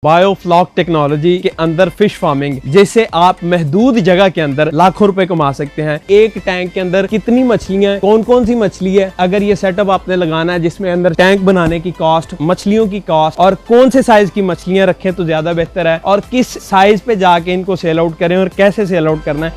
Biofloc technology के अंदर fish farming, जिससे आप महदूद जगह के अंदर लाखों रुपए कमा सकते हैं। एक टैंक के अंदर कितनी मछलियां, कौन कौन सी मछली है, अगर ये सेटअप आपने लगाना है जिसमें अंदर टैंक बनाने की कॉस्ट, मछलियों की कॉस्ट और कौन से साइज की मछलियां रखें तो ज्यादा बेहतर है और किस साइज पे जाके इनको सेल आउट करें और कैसे सेल आउट करना है।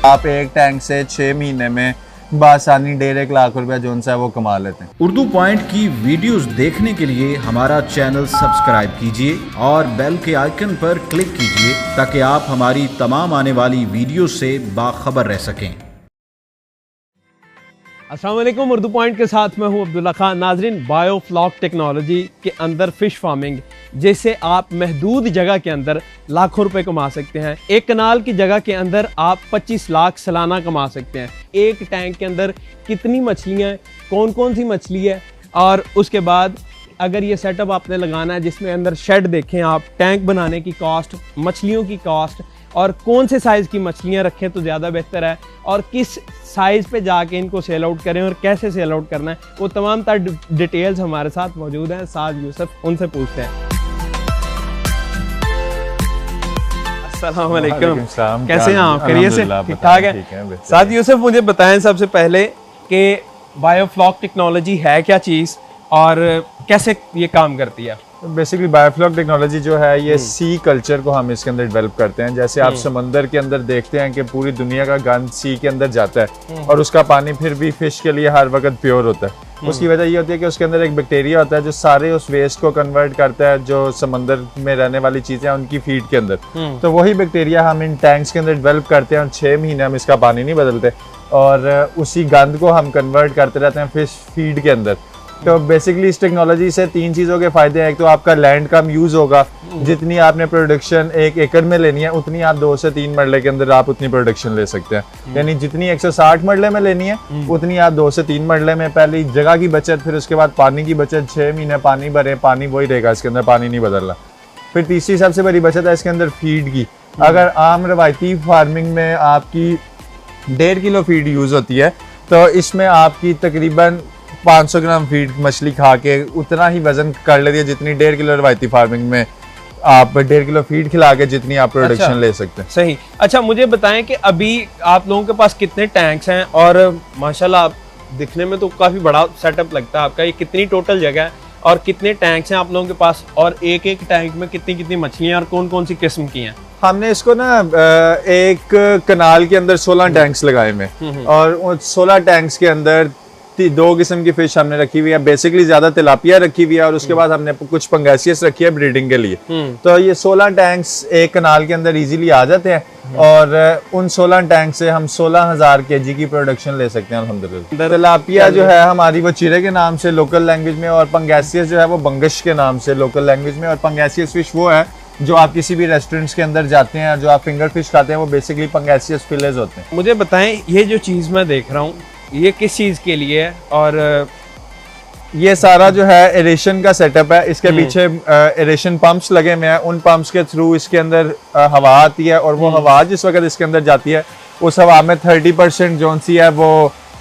आप एक टैंक से 6 महीने में बासानी 1.5 लाख रुपया जोन सा है वो कमा लेते हैं। उर्दू पॉइंट की वीडियोस देखने के लिए हमारा चैनल सब्सक्राइब कीजिए और बेल के आइकन पर क्लिक कीजिए ताकि आप हमारी तमाम आने वाली वीडियो से बाखबर रह सकें। अस्सलाम वालेकुम, उर्दू पॉइंट के साथ मैं हूं अब्दुल्ला खान। नाजरीन, बायोफ्लॉक टेक्नोलॉजी के अंदर फिश फार्मिंग, जिससे आप महदूद जगह के अंदर लाखों रुपए कमा सकते हैं। एक कनाल की जगह के अंदर आप 25 लाख सालाना कमा सकते हैं। एक टैंक के अंदर कितनी मछलियाँ, कौन कौन सी मछली है और उसके बाद अगर ये सेटअप आपने लगाना है जिसमें अंदर शेड देखें आप, टैंक बनाने की कॉस्ट, मछलियों की कॉस्ट और कौन से साइज़ की मछलियाँ रखें तो ज़्यादा बेहतर है और किस साइज़ पे जाके इनको सेल आउट करें और कैसे सेल आउट करना है, वो तमाम तर डिटेल्स हमारे साथ मौजूद हैं। साद यूसुफ, उनसे पूछते हैं। अस्सलाम वालेकुम, कैसे हैं आप? खैरियत से? ठीक ठाक है। साद यूसुफ, मुझे बताएं सबसे पहले कि बायोफ्लॉक टेक्नोलॉजी है क्या चीज़ और कैसे ये काम करती है? बेसिकली बायोफ्लॉक टेक्नोलॉजी जो है ये सी कल्चर को हम इसके अंदर डेवलप करते हैं। जैसे आप समंदर के अंदर देखते हैं कि पूरी दुनिया का गंद सी के अंदर जाता है और उसका पानी फिर भी फिश के लिए हर वक्त प्योर होता है। उसकी वजह ये होती है कि उसके अंदर एक बैक्टीरिया होता है जो सारे उस वेस्ट को कन्वर्ट करता है, जो समंदर में रहने वाली चीजें हैं उनकी फीड के अंदर। तो वही बैक्टीरिया हम इन टैंक्स के अंदर डेवलप करते हैं और 6 महीने हम इसका पानी नहीं बदलते और उसी गंद को हम कन्वर्ट करते रहते हैं फिश फीड के अंदर। तो बेसिकली इस टेक्नोलॉजी से 3 चीज़ों के फायदे हैं। एक तो आपका लैंड कम यूज़ होगा, जितनी आपने प्रोडक्शन 1 एकड़ में लेनी है उतनी आप 2 से 3 मरले के अंदर आप उतनी प्रोडक्शन ले सकते हैं। यानी जितनी 160 मरले में लेनी है उतनी आप 2 से 3 मरले में। पहले जगह की बचत, फिर उसके बाद पानी की बचत। 6 महीने पानी भरे, पानी वही रहेगा इसके अंदर, पानी नहीं बदलना। फिर तीसरी सबसे बड़ी बचत है इसके अंदर फीड की। अगर आम रवायती फार्मिंग में आपकी 1.5 किलो फीड यूज़ होती है तो इसमें आपकी तकरीबन 500 ग्राम फीड मछली खा के उतना ही वजन कर लेती है जितनी 1.5 किलो रवायती फार्मिंग में आप 1.5 किलो फीड खिला के जितनी आप प्रोडक्शन ले सकते हैं। सही। अच्छा, मुझे बताएं कि अभी आप लोगों के पास कितने टैंक्स हैं और माशाल्लाह आप दिखने में तो काफ़ी बड़ा सेटअप लगता है आपका। ये कितनी टोटल जगह है और कितने टैंक्स हैं आप लोगों के पास और एक एक टैंक में कितनी कितनी मछलियाँ और कौन कौन सी किस्म की हैं? हमने इसको ना एक कनाल के अंदर 16 टैंक्स लगाए हुए और उन 16 टैंक्स के अंदर 2 किस्म की फिश हमने रखी हुई है। बेसिकली ज्यादा तिलापिया रखी हुई है और उसके बाद हमने कुछ पंगेसियस रखी है ब्रीडिंग के लिए। तो ये 16 टैंक्स एक कनाल के अंदर इजीली आ जाते हैं और उन 16 टैंक से हम 16,000 kg की प्रोडक्शन ले सकते हैं अल्हम्दुलिल्लाह। तिलापिया जो है हमारी वो चिरे के नाम से लोकल लैंग्वेज में और पंगेसियस जो है वो बंगश के नाम से लोकल लैंग्वेज में। और पंगेसियस फिश वो है जो आप किसी भी रेस्टोरेंट्स के अंदर जाते हैं, जो आप फिंगर फिश खाते हैं, वो बेसिकली पंगेसियस फिलेज होते हैं। मुझे बताएं, ये जो चीज़ मैं देख रहा हूँ ये किस चीज़ के लिए है? और ये सारा जो है एरेशन का सेटअप है। इसके पीछे एरेशन पंप्स लगे हुए हैं। उन पंप्स के थ्रू इसके अंदर हवा आती है और वो हवा जिस वक्त इसके अंदर जाती है उस हवा में 30% जोन सी है वो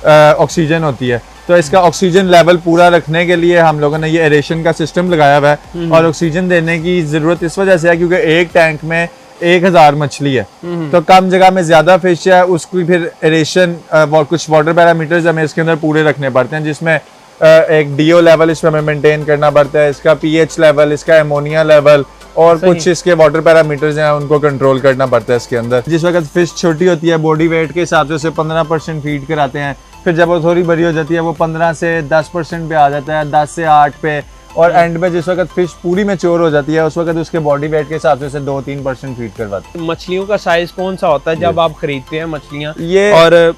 ऑक्सीजन होती है। तो इसका ऑक्सीजन लेवल पूरा रखने के लिए हम लोगों ने ये एरेशन का सिस्टम लगाया हुआ है। और ऑक्सीजन देने की जरूरत इस वजह से है क्योंकि एक टैंक में 1000 मछली है तो कम जगह में ज्यादा फिश है। उसकी फिर एरेशन कुछ वाटर पैरामीटर्स हमें इसके अंदर पूरे रखने पड़ते हैं, जिसमें एक डीओ लेवल इसमें हमें मेंटेन करना पड़ता है, इसका पीएच लेवल, इसका एमोनिया लेवल और कुछ इसके वाटर पैरामीटर्स हैं उनको कंट्रोल करना पड़ता है इसके अंदर। जिस वक्त फिश छोटी होती है बॉडी वेट के हिसाब से उसे 15% फीड कराते हैं। फिर जब वो थोड़ी बड़ी हो जाती है वो 15 से 10% पे आ जाता है, 10 से 8 पे। और एंड में जिस वक्त फिश पूरी मैच्योर हो जाती है उस वक्त उसके बॉडी वेट के हिसाब से 2-3% फीड करवाते हैं। मछलियों का साइज कौन सा होता है जब आप खरीदते हैं मछलियाँ? ये और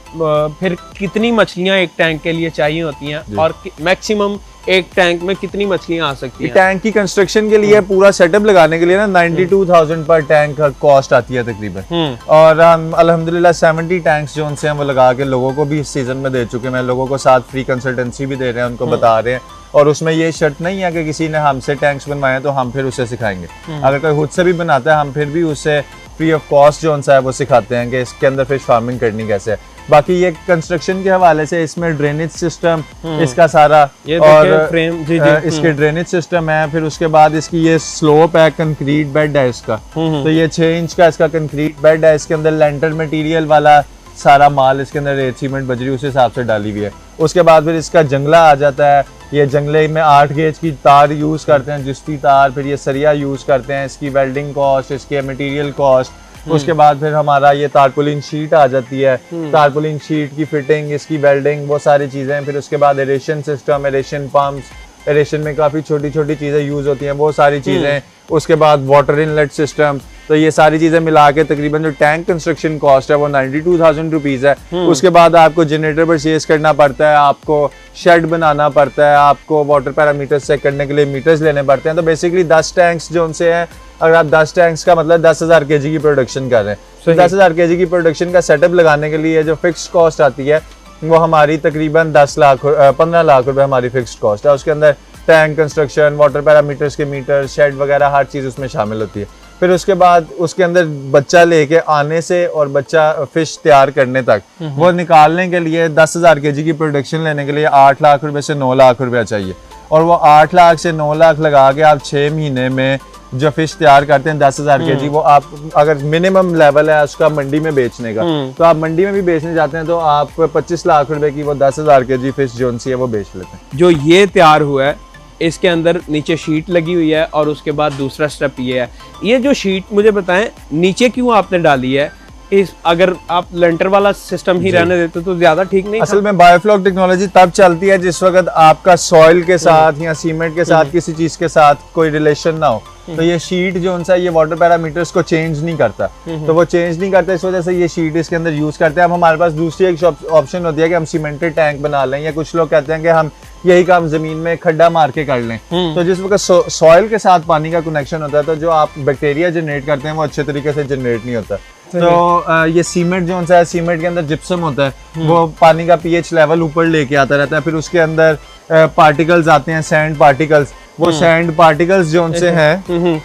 फिर कितनी मछलियाँ एक टैंक के लिए चाहिए होती हैं और मैक्सिमम एक टैंक में कितनी मछलियाँ आ सकती हैं? टैंक की कंस्ट्रक्शन के लिए पूरा सेटअप लगाने के लिए ना 92,000 पर टैंक कॉस्ट आती है तकरीबन। और हम अल्हम्दुलिल्लाह 70 टैंक्स जो उनसे हम वो लगा के लोगों को भी इस सीजन में दे चुके हैं। लोगों को साथ फ्री कंसल्टेंसी भी दे रहे हैं, उनको बता रहे हैं। और उसमें ये शर्त नहीं है कि किसी ने हमसे टैंक्स बनवाए तो हम फिर उसे सिखाएंगे। अगर कोई खुद से भी बनाता है हम फिर भी उसे फ्री ऑफ कॉस्ट जो उनसा है वो सिखाते हैं कि इसके अंदर फिश फार्मिंग करनी कैसे है। बाकी ये कंस्ट्रक्शन के हवाले से इसमें ड्रेनेज सिस्टम इसका सारा ये और फ्रेम इसके ड्रेनेज सिस्टम है। फिर उसके बाद इसकी ये स्लोप है, कंक्रीट बेड है इसका, तो ये 6 इंच का इसका कंक्रीट बेड है। इसके अंदर लेंटर मटेरियल वाला सारा माल इसके अंदर रेत सीमेंट बजरी उस हिसाब से डाली हुई है। उसके बाद फिर इसका जंगला आ जाता है। ये जंगले में 8 गेज की तार यूज करते हैं, जिस्ती तार, फिर ये सरिया यूज करते हैं। इसकी वेल्डिंग कॉस्ट, इसके मटेरियल कॉस्ट, उसके बाद फिर हमारा ये तारपुलिन शीट आ जाती है, तारपुलिन शीट की फिटिंग, इसकी वेल्डिंग, वो सारी चीजें। फिर उसके बाद aeration system, aeration pumps, aeration में काफी छोटी छोटी चीजें यूज होती हैं, वो सारी चीजें। उसके बाद वाटर इनलेट सिस्टम, तो ये सारी चीजें मिला के तकरीबन जो टैंक कंस्ट्रक्शन कॉस्ट है वो 92,000 रुपीज है। उसके बाद आपको जनरेटर परचेज करना पड़ता है, आपको शेड बनाना पड़ता है, आपको वाटर पैरामीटर्स चेक करने के लिए मीटर्स लेने पड़ते हैं। तो बेसिकली 10 टैंक्स जो उनसे हैं, अगर आप 10 टैंक्स का मतलब 10,000 केजी की प्रोडक्शन कर रहे हैं, तो 10,000 केजी की प्रोडक्शन का सेटअप लगाने के लिए जो फिक्स कॉस्ट आती है वो हमारी तकरीबन 15 लाख रुपए हमारी फिक्स्ड कॉस्ट है। उसके अंदर टैंक कंस्ट्रक्शन, वाटर पैरामीटर्स के मीटर, शेड वगैरह हर चीज़ उसमें शामिल होती है। फिर उसके बाद उसके अंदर बच्चा लेके आने से और बच्चा फिश तैयार करने तक वो निकालने के लिए 10,000 केजी की प्रोडक्शन लेने के लिए 8 लाख रुपए से 9 लाख रुपया चाहिए। और वो 8 लाख से 9 लाख लगा के आप 6 महीने में जो फिश तैयार करते हैं 10,000 केजी, वो आप अगर मिनिमम लेवल है उसका मंडी में बेचने का, तो आप मंडी में भी बेचने जाते हैं तो आप 25 लाख रुपए की वो 10,000 केजी फिश जो सी है वो बेच लेते हैं। जो ये तैयार हुआ है इसके अंदर नीचे शीट लगी हुई है और उसके बाद दूसरा स्टेप ये है। ये जो शीट मुझे बताएं नीचे क्यों आपने डाली है? इस अगर आप लेंटर वाला सिस्टम ही रहने देते तो ज्यादा ठीक नहीं? असल में बायोफ्लॉक टेक्नोलॉजी तब चलती है जिस वक्त आपका सॉइल के साथ या सीमेंट के साथ किसी चीज के साथ कोई रिलेशन ना हो। तो ये शीट जो उनसा ये वाटर पैरामीटर्स को चेंज नहीं करता, तो वो चेंज नहीं करता, इस वजह से ये शीट इसके अंदर यूज करते हैं। अब हमारे पास दूसरी एक ऑप्शन होती है कि हम सीमेंटेड टैंक बना लें, या कुछ लोग कहते हैं कि हम यही काम जमीन में खड्डा मार के कर लें। तो जिस वक्त सॉइल के साथ पानी का कनेक्शन होता है तो जो आप बैक्टीरिया जनरेट करते हैं वो अच्छे तरीके से जनरेट नहीं होता। तो ये सीमेंट जो है, सीमेंट के अंदर जिप्सम होता है, वो पानी का पीएच लेवल ऊपर लेके आता रहता है। फिर उसके अंदर पार्टिकल्स आते हैं, सैंड पार्टिकल्स। वो सैंड पार्टिकल्स जो उनसे हैं,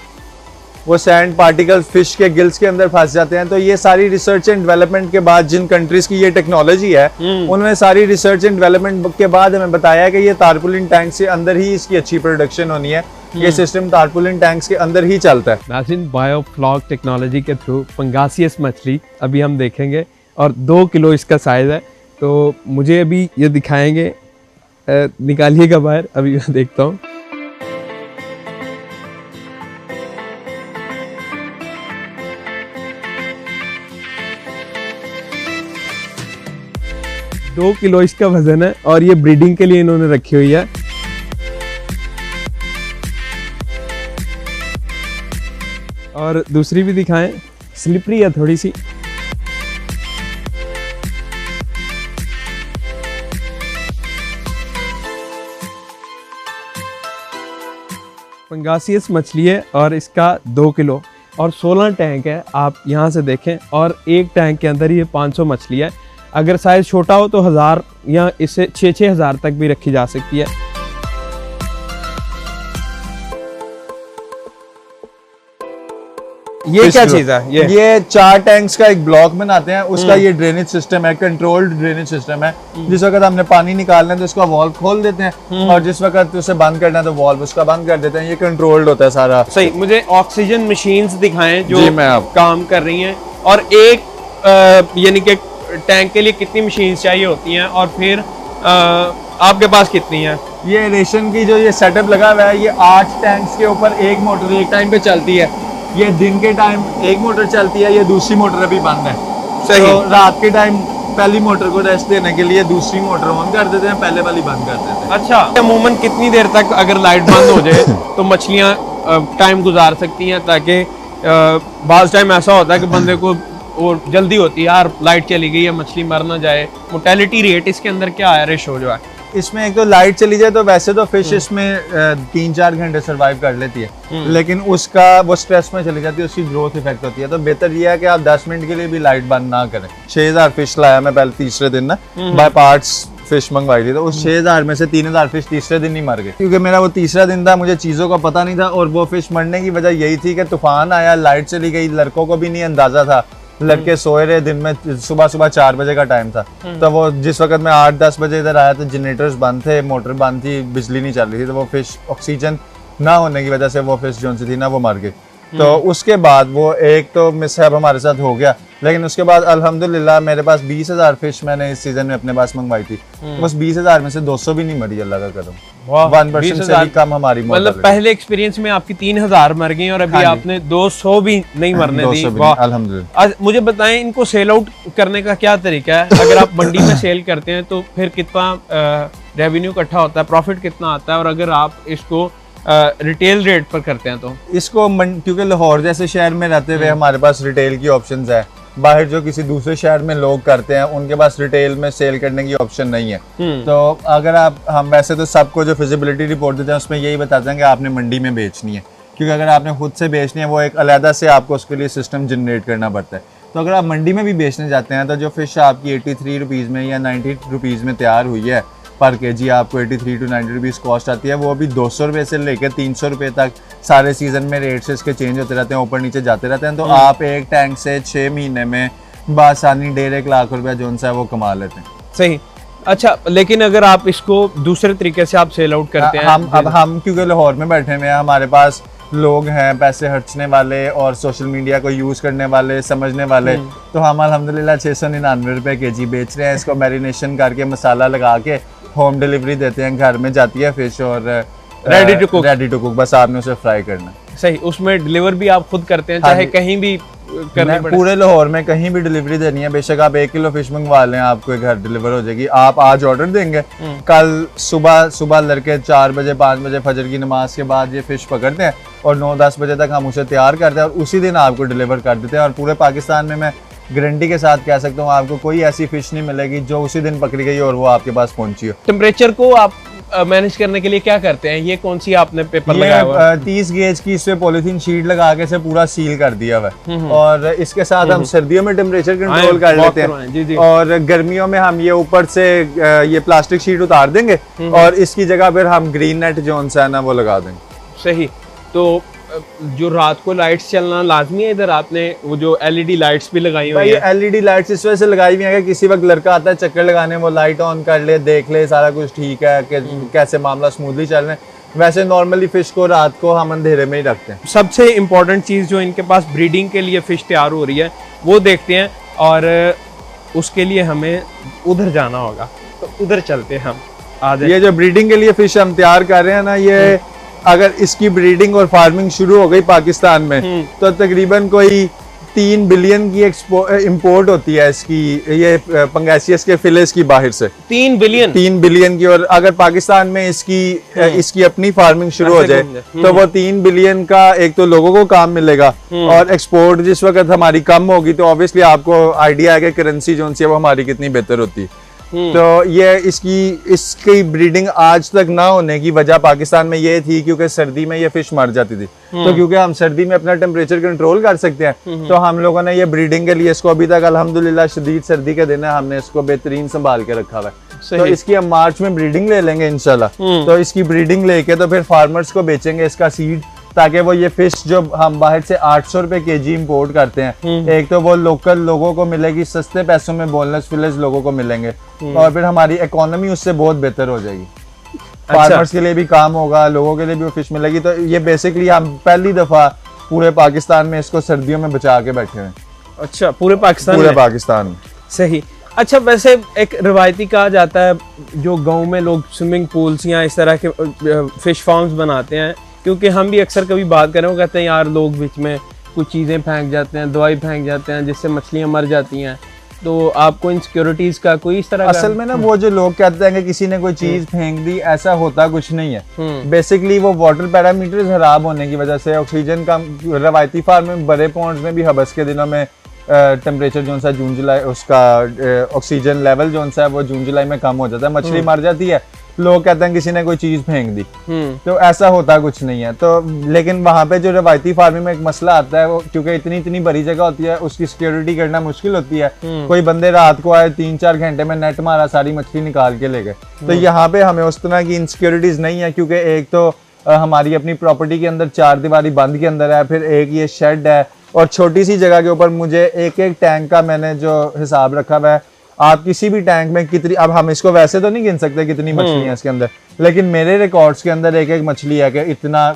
वो सैंड पार्टिकल्स फिश के गिल्स के अंदर फंस जाते हैं। तो ये सारी रिसर्च एंड डेवलपमेंट के बाद जिन कंट्रीज की ये टेक्नोलॉजी है, उन्होंने सारी रिसर्च एंड डेवलपमेंट के बाद हमें बताया कि ये तारपुलिन टैंक से अंदर ही इसकी अच्छी प्रोडक्शन होनी है। ये सिस्टम तारपुलिन टैंक्स के अंदर ही चलता है। नाज़रीन, बायोफ्लॉक टेक्नोलॉजी के थ्रू पंगासियस मछली अभी हम देखेंगे और 2 किलो इसका साइज है। तो मुझे अभी ये दिखाएंगे, निकालिएगा बाहर, अभी मैं देखता हूँ। दो किलो इसका वजन है और ये ब्रीडिंग के लिए इन्होंने रखी हुई है। और दूसरी भी दिखाएं, स्लिपरी है थोड़ी सी। पंगासियस मछली है और इसका 2 किलो और 16 टैंक है। आप यहाँ से देखें, और एक टैंक के अंदर ये 500 मछली है। अगर साइज छोटा हो तो 1000 या इससे 6-6 हज़ार तक भी रखी जा सकती है। ये क्या चीज है? ये 4 टैंक्स का एक ब्लॉक बनाते हैं, उसका ये ड्रेनेज सिस्टम है, कंट्रोल्ड ड्रेनेज सिस्टम है। जिस वक्त हमने पानी निकालना है तो उसका वॉल्व खोल देते हैं, और जिस वक्त उसे बंद करना है तो वॉल्व उसका बंद कर देते हैं। ये कंट्रोल्ड होता है सारा। सही। मुझे ऑक्सीजन मशीन्स दिखाएं जो मैं काम कर रही हैं, और एक यानी कि टैंक के लिए कितनी मशीन चाहिए होती हैं, और फिर आपके पास कितनी है? ये रेशन की जो ये सेटअप लगा हुआ है, ये 8 टैंक्स के ऊपर एक मोटर एक टाइम पे चलती है। ये दिन के टाइम एक मोटर चलती है, ये दूसरी मोटर अभी बंद है। सही। तो रात के टाइम पहली मोटर को रेस्ट देने के लिए दूसरी मोटर ऑन कर देते हैं, पहले वाली बंद कर देते हैं। अच्छा, अमूमन कितनी देर तक अगर लाइट बंद हो जाए तो मछलियाँ टाइम गुजार सकती हैं? ताकि बाज़ टाइम ऐसा होता है कि बंदे को और जल्दी होती है, यार लाइट चली गई है, मछली मर ना जाए। मोर्टेलिटी रेट इसके अंदर क्या है, रेशो जो है? इसमें एक तो लाइट चली जाए तो वैसे तो फिश इसमें 3-4 घंटे सरवाइव कर लेती है, लेकिन उसका वो स्ट्रेस में चली जाती है, उसकी ग्रोथ इफेक्ट होती है। तो बेहतर ये है कि आप 10 मिनट के लिए भी लाइट बंद ना करें। 6000 फिश लाया मैं पहले तीसरे दिन ना, बाय पार्ट्स फिश मंगवाई थी, तो उस 6000 में से 3000 फिश तीसरे दिन ही मर गए, क्योंकि मेरा वो तीसरा दिन था, मुझे चीज़ों का पता नहीं था। और वो फिश मरने की वजह यही थी कि तूफान आया, लाइट चली गई, लड़कों को भी नहीं अंदाजा था, लड़के सोए रहे दिन में, सुबह सुबह 4 बजे का टाइम था, तो वो जिस वक्त मैं 8-10 बजे इधर आया तो जनरेटर्स बंद थे, मोटर बंद थी, बिजली नहीं चल रही थी, तो वो फिश ऑक्सीजन ना होने की वजह से वो फिश जो सी थी ना वो मर गई। तो उसके बाद वो एक तो मिसहैप हमारे साथ हो गया, लेकिन उसके बाद अल्हम्दुलिल्लाह मेरे पास 20,000 फिश मैंने इस सीजन में अपने पास मंगवाई थी, बस 20,000 में से 200 भी नहीं मरी, अल्लाह का करम। 1% से भी कम हमारी मौत। मतलब पहले एक्सपीरियंस में आपकी 3,000 मर गई और अभी आपने 200 भी नहीं मरने दी। अल्हम्दुलिल्लाह। आज मुझे बताएं, इनको सेल आउट करने का क्या तरीका है? अगर आप मंडी में सेल करते हैं तो फिर कितना रेवेन्यू इकट्ठा होता है, प्रॉफिट कितना आता है? और अगर आप इसको रिटेल रेट पर करते हैं तो इसको क्योंकि लाहौर जैसे शहर में रहते हुए हमारे पास रिटेल की ऑप्शंस है, बाहर जो किसी दूसरे शहर में लोग करते हैं उनके पास रिटेल में सेल करने की ऑप्शन नहीं है। तो अगर हम वैसे तो सबको जो फिजिबिलिटी रिपोर्ट देते हैं उसमें यही बताते हैं कि आपने मंडी में बेचनी है, क्योंकि अगर आपने खुद से बेचनी है वो एक अलहदा से आपको उसके लिए सिस्टम जनरेट करना पड़ता है। तो अगर आप मंडी में भी बेचने जाते हैं तो जो फिश आपकी 83 रुपीज़ में या 90 रुपीज़ में तैयार हुई है पर केजी, आपको 83 to 90 रुपीज़ कॉस्ट आती है, वो अभी 200 रुपये से लेकर 300 रुपये तक सारे सीजन में रेट्स इसके चेंज होते रहते हैं, ऊपर नीचे जाते रहते हैं। तो आप एक टैंक से 6 महीने में बासानी 1.5 लाख रुपया जो है वो कमा लेते हैं। सही। अच्छा, लेकिन अगर आप इसको दूसरे तरीके से आप सेल आउट करते हैं, हम क्योंकि लाहौर में बैठे हुए हैं, हमारे पास लोग हैं पैसे खर्चने वाले और सोशल मीडिया को यूज करने वाले, समझने वाले, तो हम अल्हम्दुलिल्लाह 699 रुपये केजी बेच रहे हैं। इसको मैरिनेशन करके मसाला लगा के होम डिलीवरी देते हैं, घर में जाती है फिश और रेडी टू कुक, बस आपने उसे फ्राई करना है। सही। उसमें डिलीवर भी आप खुद करते हैं, चाहे कहीं भी करने पड़े? पूरे लाहौर में कहीं भी डिलीवरी देनी है, बेशक आप 1 किलो फिश मंगवा लें, आपको घर डिलीवर हो जाएगी। आप आज ऑर्डर देंगे, कल सुबह लड़के 4 बजे 5 बजे फजर की नमाज के बाद ये फिश पकड़ते हैं और 9-10 बजे तक हम उसे तैयार करते हैं और उसी दिन आपको डिलीवर कर देते हैं। और पूरे पाकिस्तान में मैं गारंटी के साथ कह सकता हूँ आपको कोई ऐसी फिश नहीं मिलेगी जो उसी दिन पकड़ी गई और वो आपके पास पहुंची हो। टेम्परेचर को आप मैनेज करने के लिए क्या करते हैं? ये कौन सी आपने पेपर लगाया हुआ है? 30 गेज की इस पे पॉलिथीन शीट लगा के से पूरा सील कर दिया हुआ है और इसके साथ हम सर्दियों में टेम्परेचर कंट्रोल कर लेते हैं जी जी। और गर्मियों में हम ये ऊपर से ये प्लास्टिक शीट उतार देंगे और इसकी जगह फिर हम ग्रीन नेट जो है ना वो लगा देंगे। सही। तो जो रात को लाइट्स चलना लाजमी है इधर? आपने वो जो एलईडी लाइट्स भी लगाई हुई है? एलईडी लाइट्स इस वजह से लगाई हुई है कि किसी वक्त लड़का आता है चक्कर लगाने, वो लाइट ऑन कर ले, देख ले सारा कुछ ठीक है कि कैसे मामला स्मूथली चल रहे हैं। वैसे नॉर्मली फिश को रात को हम अंधेरे में ही रखते हैं। सबसे इम्पोर्टेंट चीज़ जो इनके पास ब्रीडिंग के लिए फिश तैयार हो रही है वो देखते हैं और उसके लिए हमें उधर जाना होगा, तो उधर चलते हैं हम। आज ये जो ब्रीडिंग के लिए फिश हम तैयार कर रहे हैं ना, ये अगर इसकी ब्रीडिंग और फार्मिंग शुरू हो गई पाकिस्तान में तो तकरीबन कोई 3 बिलियन की इंपोर्ट होती है इसकी, ये पंगेसियस के फिलेस की बाहर से 3 बिलियन की। और अगर पाकिस्तान में इसकी अपनी फार्मिंग शुरू हो जाए तो वो 3 बिलियन का एक तो लोगों को काम मिलेगा और एक्सपोर्ट जिस वक्त हमारी कम होगी तो ऑब्वियसली आपको आइडिया है कि करेंसी जो है वो हमारी कितनी बेहतर होती है। तो ये इसकी ब्रीडिंग आज तक ना होने की वजह पाकिस्तान में ये थी क्योंकि सर्दी में ये फिश मर जाती थी। तो क्योंकि हम सर्दी में अपना टेम्परेचर कंट्रोल कर सकते हैं तो हम लोगों ने ये ब्रीडिंग के लिए इसको अभी तक अल्हम्दुलिल्लाह शदीद सर्दी के दिन है हमने इसको बेहतरीन संभाल के रखा हुआ है। तो इसकी हम मार्च में ब्रीडिंग ले लेंगे इंशाल्लाह। तो इसकी ब्रीडिंग लेके तो फिर फार्मर्स को बेचेंगे इसका सीड, ताकि वो ये फिश जो हम बाहर से 800 रुपए केजी इंपोर्ट करते हैं, एक तो वो लोकल लोगों को मिलेगी सस्ते पैसों में, बोनलेस फिलेस लोगों को मिलेंगे और फिर हमारी इकोनॉमी उससे बहुत बेहतर हो जाएगी। फार्मर्स के लिए भी काम होगा, लोगों के लिए भी वो फिश मिलेगी। तो ये बेसिकली हम पहली दफा पूरे पाकिस्तान में इसको सर्दियों में बचा के बैठे हैं। अच्छा, पूरे पाकिस्तान में। सही। अच्छा, वैसे एक रिवायती कहा जाता है जो गाँव में लोग स्विमिंग पूल्स या इस तरह के फिश फार्म्स बनाते हैं, क्योंकि हम भी अक्सर कभी बात करें वो कहते हैं यार लोग बीच में कुछ चीज़ें फेंक जाते हैं, दवाई फेंक जाते हैं जिससे मछलियाँ मर जाती हैं। तो आपको इनसिक्योरिटीज का कोई इस तरह असल में ना वो जो लोग कहते हैं कि किसी ने कोई चीज फेंक दी, ऐसा होता कुछ नहीं है। बेसिकली वो वाटर पैरामीटर खराब होने की वजह से ऑक्सीजन कम, रवायती फार्म में बड़े पॉन्ड्स में भी हबस के दिनों में टेम्परेचर जो सा जून जुलाई उसका ऑक्सीजन लेवल जो सा वो जून जुलाई में कम हो जाता है, मछली मर जाती है। लोग कहते हैं किसी ने कोई चीज फेंक दी, तो ऐसा होता कुछ नहीं है। तो लेकिन वहां पे जो रवायती फार्मिंग में एक मसला आता है, वो क्योंकि इतनी बड़ी जगह होती है उसकी सिक्योरिटी करना मुश्किल होती है। कोई बंदे रात को आए 3-4 घंटे में नेट मारा, सारी मछली निकाल के ले गए। तो यहाँ पे हमें उस तरह की इनसिक्योरिटीज नहीं है, क्योंकि एक तो हमारी अपनी प्रॉपर्टी के अंदर 4 दीवारी बंद के अंदर है, फिर एक ये शेड है, और छोटी सी जगह के ऊपर मुझे एक एक टैंक का मैंने जो हिसाब रखा हुआ है, आप किसी भी टैंक में कितनी, अब हम इसको वैसे तो नहीं गिन सकते कितनी मछली है इसके अंदर, लेकिन मेरे रिकॉर्ड्स के अंदर एक एक मछली है कि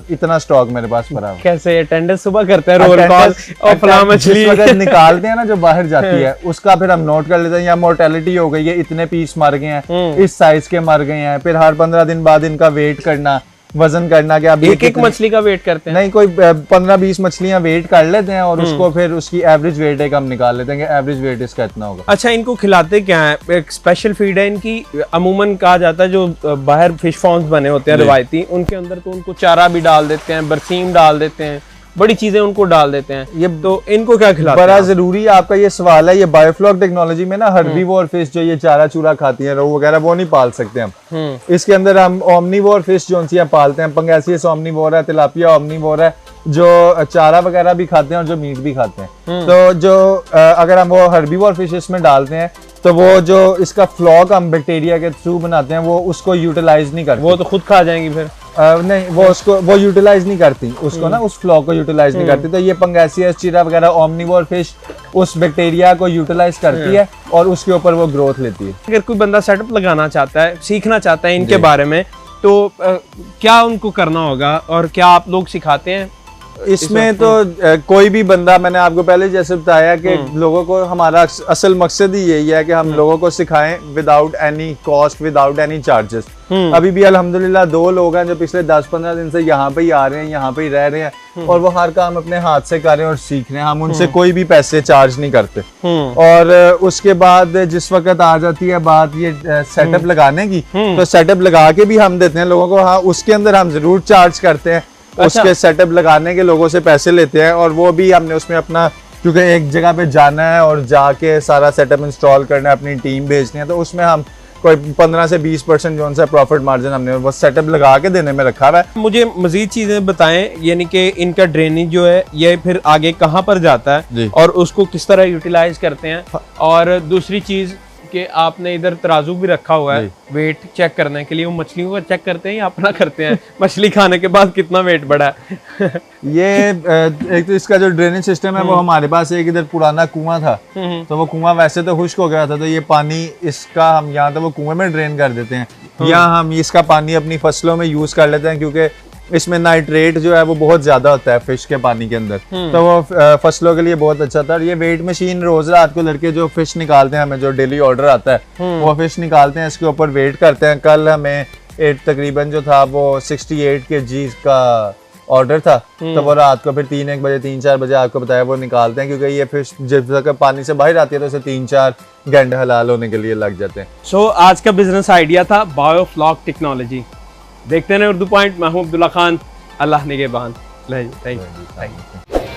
इतना स्टॉक मेरे पास पड़ा है। कैसे अटेंडेंट सुबह करते हैं रोल कॉल और फला मछली अगर निकालते हैं ना जो बाहर जाती है उसका फिर हम नोट कर लेते हैं, या मोर्टेलिटी हो गई है, इतने पीस मर गए हैं, इस साइज के मर गए हैं, फिर हर 15 दिन बाद इनका वेट करना, वजन करना कि अभी एक मछली का वेट करते हैं। नहीं, कोई 15-20 मछलियां वेट कर लेते हैं और उसको फिर उसकी एवरेज वेट एक हम निकाल लेते हैं कि एवरेज वेट इसका इतना होगा। अच्छा, इनको खिलाते क्या है? एक स्पेशल फीड है इनकी, अमूमन कहा जाता है जो बाहर फिश फार्म्स बने होते हैं रिवायती, उनके अंदर तो उनको चारा भी डाल देते हैं, बरसीम डाल देते हैं, बड़ी चीजें उनको डाल देते हैं। ये तो इनको क्या खिलाते हैं? बड़ा जरूरी है आपका ये सवाल है। ये बायोफ्लॉक टेक्नोलॉजी में ना हर्बीवोर फिश जो ये चारा चूरा खाती हैं, रोहू वगैरह, वो नहीं पाल सकते हम। इसके अंदर हम ओमनीवोर फिश जो सी पालते हैं, पंगेसियस ओमनीवोर है, तिलापिया ओमनीवोर है, जो चारा वगैरह भी खाते हैं और जो मीट भी खाते हैं। तो जो अगर हम वो हर्बीवोर फिश इसमें डालते हैं तो वो जो इसका फ्लॉक हम बैक्टीरिया के थ्रू बनाते हैं वो उसको यूटिलाइज नहीं करते। वो तो खुद खा जाएंगी फिर। नहीं, वो यूटिलाइज नहीं करती उसको ना, उस फ्लॉक को यूटिलाइज नहीं करती। तो ये पंगेसियस चीरा वगैरह ओमनीवोर फिश उस बैक्टीरिया को यूटिलाइज करती है और उसके ऊपर वो ग्रोथ लेती है। अगर कोई बंदा सेटअप लगाना चाहता है, सीखना चाहता है इनके बारे में, तो क्या उनको करना होगा और क्या आप लोग सिखाते हैं इसमें? तो कोई भी बंदा, मैंने आपको पहले जैसे बताया कि लोगों को, हमारा असल मकसद ही यही है कि हम लोगों को सिखाएं without any cost, without any charges. अभी भी अल्हम्दुलिल्लाह 2 लोग हैं जो पिछले 10-15 दिन से यहाँ पे ही आ रहे हैं, यहाँ पे ही रह रहे हैं और वो हर काम अपने हाथ से कर रहे हैं और सीख रहे हैं। हम उनसे कोई भी पैसे चार्ज नहीं करते। और उसके बाद जिस वक्त आ जाती है बात ये सेटअप लगाने की, तो सेटअप लगा के भी हम देते हैं लोगों को। हाँ, उसके अंदर हम जरूर चार्ज करते हैं। अच्छा। उसके सेटअप लगाने के लोगों से पैसे लेते हैं और वो भी हमने उसमें अपना, क्योंकि एक जगह पे जाना है और जाके सारा सेटअप इंस्टॉल करना है, अपनी टीम भेजनी है, तो उसमें हम कोई 15 से 20% जो सा प्रॉफिट मार्जिन हमने वो सेटअप लगा के देने में रखा हुआ है। मुझे मजीद चीजें बताएं, यानी कि इनका ड्रेनेज जो है ये फिर आगे कहाँ पर जाता है और उसको किस तरह यूटिलाइज करते हैं। और दूसरी चीज कि आपने इधर तराजू भी रखा हुआ है वेट चेक करने के लिए, वो मछलियों को चेक करते हैं या अपना करते हैं मछली खाने के बाद कितना वेट बढ़ा है? ये एक तो इसका जो ड्रेनेज सिस्टम है वो हमारे पास एक इधर पुराना कुआं था, तो वो कुआं वैसे तो खुश्क हो गया था, तो ये पानी इसका हम यहाँ तो वो कुएं में ड्रेन कर देते हैं, या हम इसका पानी अपनी फसलों में यूज कर लेते हैं, क्योंकि इसमें नाइट्रेट जो है वो बहुत ज्यादा होता है फिश के पानी के अंदर, तो वो फसलों के लिए बहुत अच्छा था। और ये वेट मशीन रोज रात को लड़के जो फिश निकालते हैं, हमें जो डेली ऑर्डर आता है वो फिश निकालते हैं, इसके ऊपर वेट करते हैं। कल हमें तकरीबन जो था वो 68 kg का ऑर्डर था, तो वो रात को फिर 3-1 बजे 3-4 बजे आपको बताया वो निकालते हैं, क्योंकि ये फिश जब तक पानी से बाहर आती है तो उसे 3-4 घंटे हलाल होने के लिए लग जाते हैं। सो आज का बिजनेस आइडिया था बायोफ्लॉक टेक्नोलॉजी। देखते हैं उर्दू पॉइंट। मैं हूं अब्दुल्ला खान, अल्लाह निगहबान। Thank you.